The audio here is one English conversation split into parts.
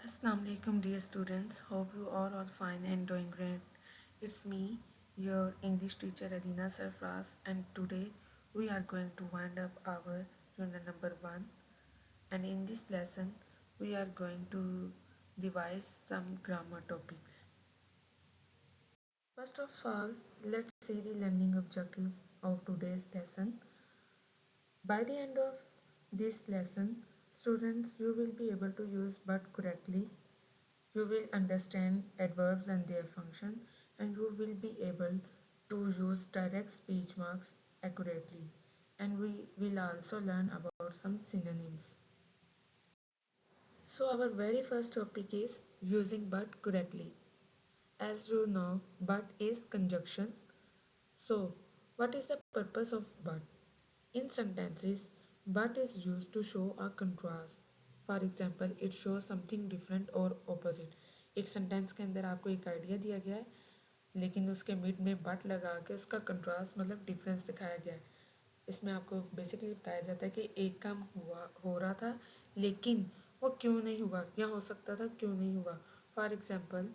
Assalamu alaikum dear students. Hope you are all fine and doing great. It's me, your English teacher Adina Sarfraz, and today we are going to wind up our unit number 1, and in this lesson we are going to revise some grammar topics. First of all, let's see the learning objective of today's lesson. By the end of this lesson, students, you will be able to use but correctly. You will understand adverbs and their function, and you will be able to use direct speech marks accurately. And we will also learn about some synonyms. So, our very first topic is using but correctly. As you know, but is conjunction. So, what is the purpose of but? In sentences, but is used to show a contrast. For example it show something different और opposite. एक sentence के अंदर आपको एक idea दिया गया है, लेकिन उसके मिड में बट लगा के उसका कंट्रास्ट मतलब डिफरेंस दिखाया गया है. इसमें आपको बेसिकली बताया जाता है कि एक काम हो रहा था, लेकिन वो क्यों नहीं हुआ, या हो सकता था क्यों नहीं हुआ. For example,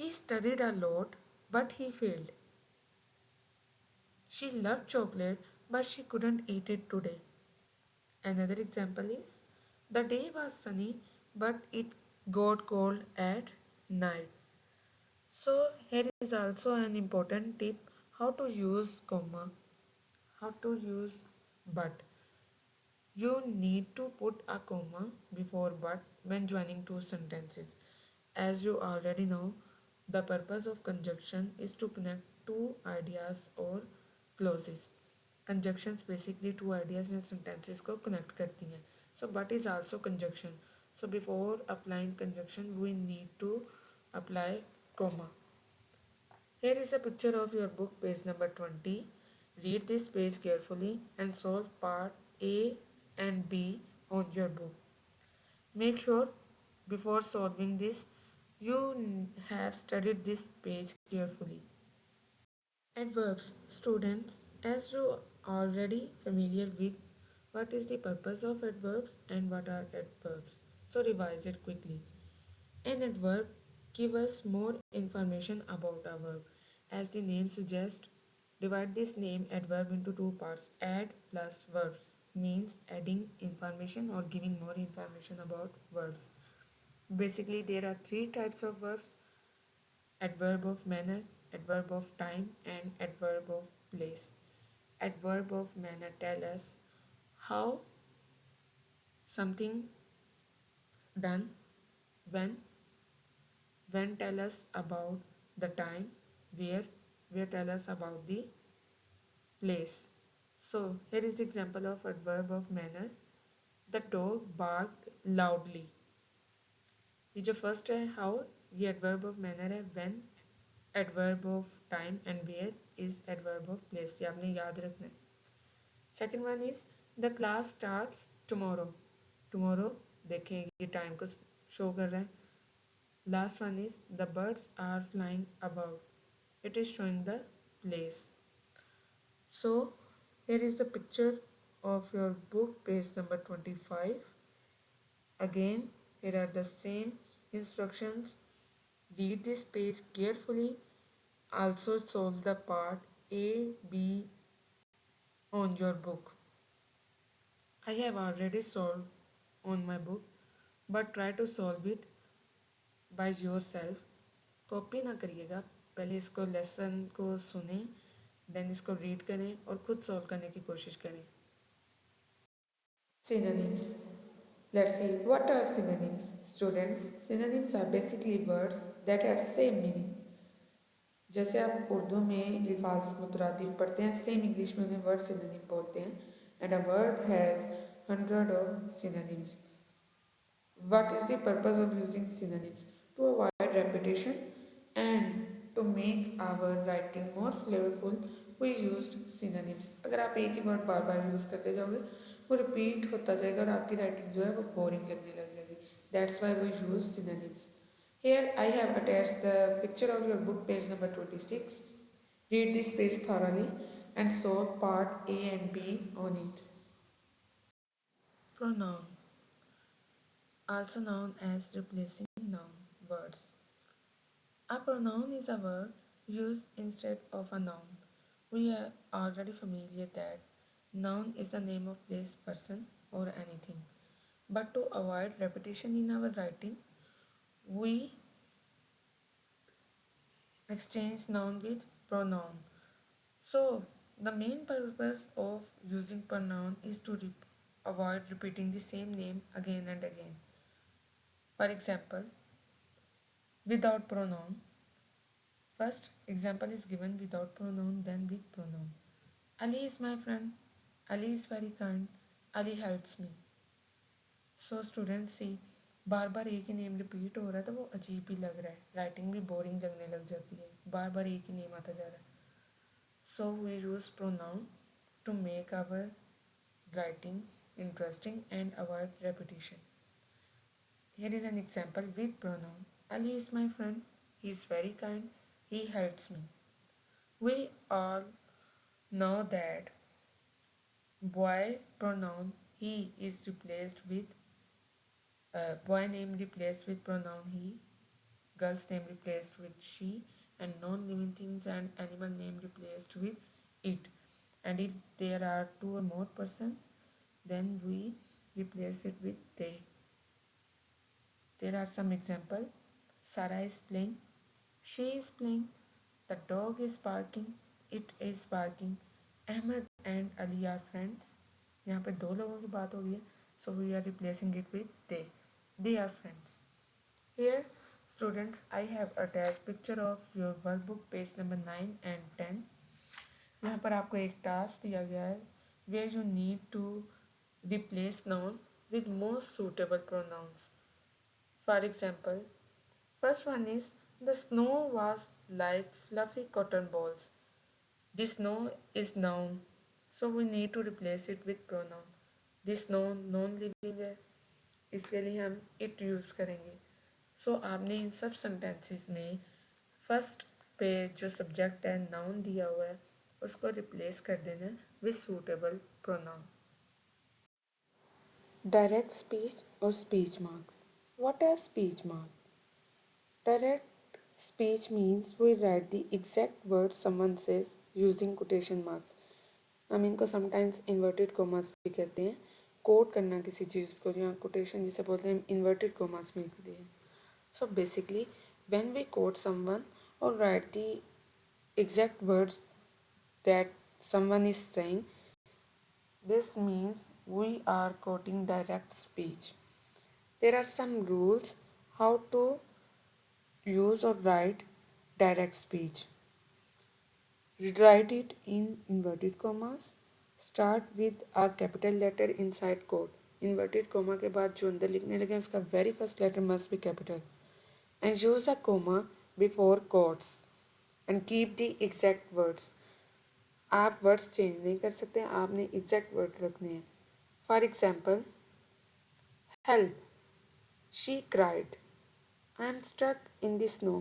he studied a lot but he failed. She loved chocolate, but she couldn't eat it today. Another example is the day was sunny, but it got cold at night. So, here is also an important tip how to use comma, how to use but. You need to put a comma before but when joining two sentences. As you already know, the purpose of conjunction is to connect two ideas or clauses. Conjunctions basically two ideas या sentences को connect करती हैं. So but is also conjunction. So before applying conjunction, we need to apply comma. Here is a picture of your book, page number 20. Read this page carefully and solve part A and B on your book. Make sure before solving this, you have studied this page carefully. Adverbs. Students, as you already familiar with what is the purpose of adverbs and what are adverbs. So revise it quickly. An adverb gives us more information about a verb. As the name suggests, divide this name adverb into two parts. Add plus verbs means adding information or giving more information about verbs. Basically, there are three types of verbs: adverb of manner, adverb of time, and adverb of place. Adverb of manner tell us how something done, when, tell us about the time, where tell us about the place. So here is example of adverb of manner. The dog barked loudly. ये जो first है how, ये adverb of manner है. When adverb of time and where is adverb of place. ये आपने याद रखना है. Second one is the class starts tomorrow. Tomorrow देखें ये टाइम को शो कर रहा है. Last one is the birds are flying above. It is showing the place. So here is the picture of your book, page number 25. Again, here are the same instructions. Read this page carefully. Also solve the part A, B on your book. I have already solved on my book, but try to solve it by yourself. Copy ना करिएगा, पहले इसको lesson को सुने, then इसको read करें और खुद सॉल्व करने की कोशिश करें. Synonyms. Let's see what are synonyms. Students, synonyms are basically words that have same meaning. जैसे आप उर्दू में अल्फाज मुतरादिफ पढ़ते हैं, सेम इंग्लिश में उन्हें वर्ड सिनोनिम बोलते हैं. And a word has 100 of synonyms. What is the purpose of using synonyms? To avoid repetition and to make our writing more flavorful, we used synonyms. अगर आप एक ही वर्ड बार बार use करते जाओगे, वो रिपीट होता जाएगा और आपकी राइटिंग जो है वो बोरिंग लगने लग जाएगी. That's why we use synonyms. Here I have attached the picture of your book, page number 26. Read this page thoroughly and solve part A and B on it. Pronoun. also known as replacing noun words. A pronoun is a word used instead of a noun. We are already familiar that noun is the name of place, person, or anything. But to avoid repetition in our writing, we exchange noun with pronoun. So, the main purpose of using pronoun is to avoid repeating the same name again and again. For example, without pronoun, first example is given without pronoun, then with pronoun. Ali is my friend. Ali is very kind. Ali helps me. So student सी बार बार एक ही name repeat हो रहा है तो वो अजीब भी लग रहा है, राइटिंग भी बोरिंग लगने लग जाती है, बार बार एक ही नेम आता जा रहा है. So we use pronoun to make our writing interesting and avoid repetition. Here is an example with pronoun. Ali is my friend. He is very kind. He helps me. We all know that boy pronoun he is replaced with boy name replaced with pronoun he, girl's name replaced with she, and non-living things and animal name replaced with it. And if there are two or more persons, then we replace it with they. There are some example. Sarah is playing. She is playing. The dog is barking. It is barking. Ahmed and Ali are friends. यहाँ पे दो लोगों की बात हो गई है. So we are replacing it with they. They are friends. Here, students, I have attached picture of your workbook page number 9 and 10. यहाँ पर आपको एक टास्क दिया गया है where you need to replace noun with most suitable pronouns. For example, first one is the snow was like fluffy cotton balls. The snow is noun, so we need to replace it with pronoun. The snow non-living है, इसके लिए हम it use करेंगे. सो आपने इन सब sentences में first पे जो सब्जेक्ट है नाउन दिया हुआ है उसको रिप्लेस कर देना with suitable pronoun. Direct speech or speech marks. What are speech marks? Direct speech means we write the exact word someone says using quotation marks. हम इनको समटाइम्स इन्वर्टेड कोमास भी कहते हैं. कोट करना किसी चीज़ को, या कोटेशन जिसे बोलते हैं, इन्वर्टेड कोमास में लिखते हैं. So basically, when we quote someone or write the exact words that someone is saying, this means we are quoting direct speech. There are some rules how to use or write direct speech. Write it in inverted commas. Start with a capital letter inside quote. Inverted comma के बाद जो अंदर लिखने लगे उसका very first letter must be capital. And use a comma before quotes. And keep the exact words. आप words change नहीं कर सकते, आपने एग्जैक्ट वर्ड रखने हैं. For example, help, she cried, I am stuck in the snow.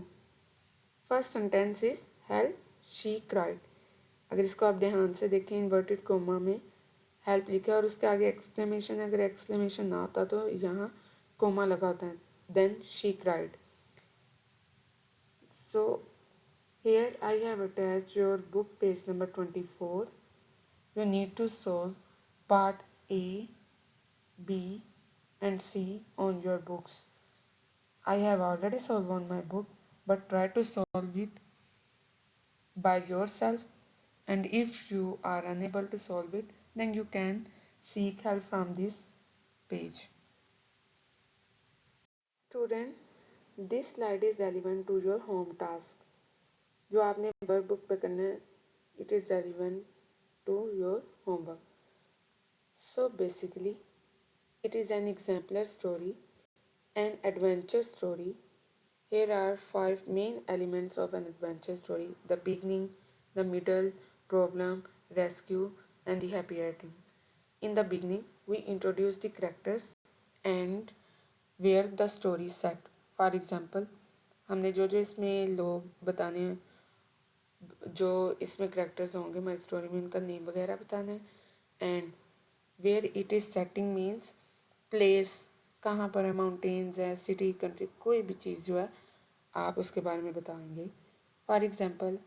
First sentence is help she cried. अगर इसको आप ध्यान से देखें, इन्वर्टेड कोमा में हेल्प लिखा है और उसके आगे एक्सक्लेमेशन है. अगर एक्सक्लेमेशन ना होता तो यहाँ कोमा लगा होता है. Then she cried. So here I have attached your book page number 24. You need to solve part A, B and C on your books. I have already solved on my book, but try to solve it by yourself, and if you are unable to solve it, then you can seek help from this page. Student, this slide is relevant to your home task. जो आपने workbook पे करना है, it is relevant to your homework. So basically it is an exemplar story, an adventure story. Here are 5 main elements of an adventure story: the beginning, the middle, problem, rescue, and the happy ending. In the beginning, we introduce the characters and where the story is set. For example, हमने जो जो इसमें लोग बताने हैं, जो इसमें characters होंगे हमारी स्टोरी में, उनका नेम वगैरह बताना है. And where it is setting means place कहाँ पर है, माउंटेन्स है, सिटी, कंट्री, कोई भी चीज़ जो है आप उसके बारे में बताएंगे. For example,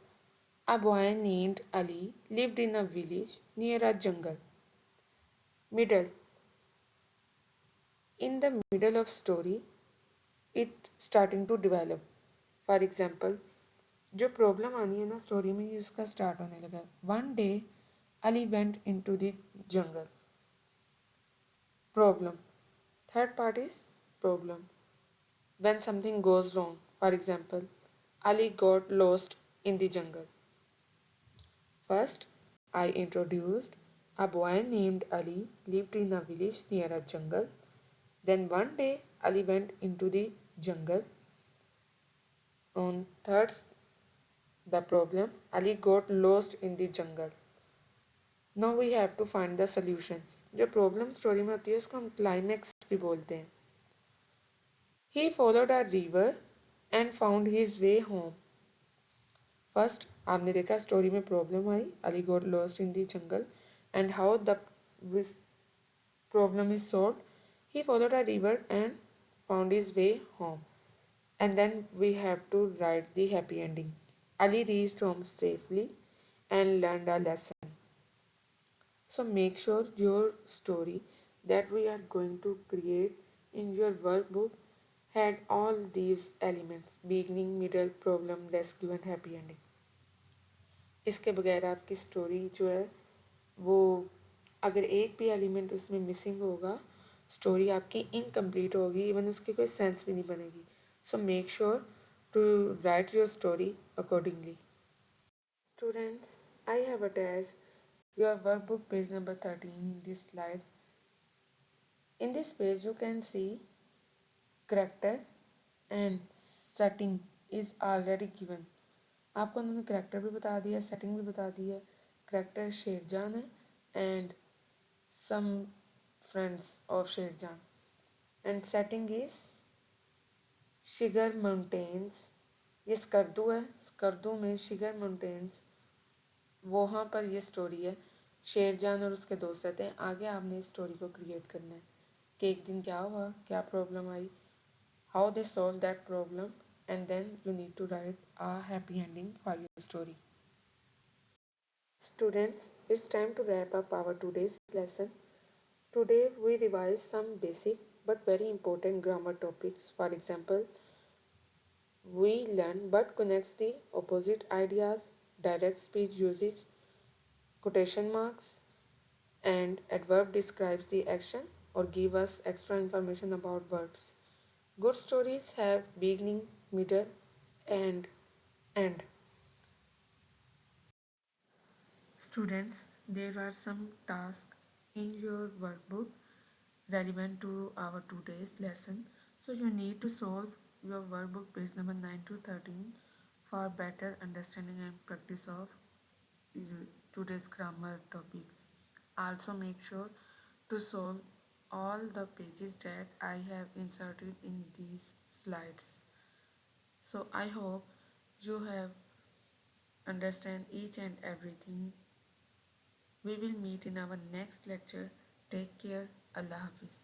a boy named Ali lived in a village near a jungle. Middle. In the middle of story, it starting to develop. For example, जो प्रॉब्लम आनी है ना स्टोरी में, ये उसका स्टार्ट होने लगा. One day Ali went into the jungle. Problem. Third part is problem. When something goes wrong, for example, Ali got lost in the jungle. First, I introduced a boy named Ali lived in a village near a jungle. Then one day Ali went into the jungle. On third, the problem, Ali got lost in the jungle. Now we have to find the solution. जो problem story में होती है उसको हम climax भी बोलते हैं. He followed a river and found his way home. First आपने देखा स्टोरी में problem I, Ali got lost in the jungle, and how the problem is solved. He followed a river and found his way home. And then we have to write the happy ending. Ali reached home safely and learned a lesson. So make sure your story that we are going to create in your workbook had all these elements: beginning, middle, problem, rescue and happy ending. इसके बगैर आपकी story जो है वो, अगर एक भी element उसमें मिसिंग होगा, स्टोरी आपकी इनकम्प्लीट होगी, इवन उसकी कोई सेंस भी नहीं बनेगी. So make sure to write your story accordingly. Students, I have attached your workbook page number 13 in this slide. In this page you can see character and setting is already given. आपको उन्होंने character भी बता दिया, setting भी बता दी है. Character Sherjan है and some friends of Sherjan, and setting is Shigar mountains. ये स्कर्दू है, स्कर्दू में शिगर माउंटेन्स, वहाँ पर ये स्टोरी है. शेरजान और उसके दोस्त रहते हैं. आगे आपने इस स्टोरी को क्रिएट करना है कि एक दिन क्या हुआ, क्या problem I, how they solve that problem, and then you need to write a happy ending for your story. Students, it's time to wrap up our today's lesson. Today we revise some basic but very important grammar topics. For example, we learn but connects the opposite ideas, direct speech uses quotation marks, and adverb describes the action or give us extra information about verbs. Good stories have beginning, middle, and end. Students, there are some tasks in your workbook relevant to our today's lesson. So you need to solve your workbook page number 9 to 13 for better understanding and practice of today's grammar topics. Also make sure to solve all the pages that I have inserted in these slides. So I hope you have understand each and everything. We will meet in our next lecture. Take care. Allah Hafiz.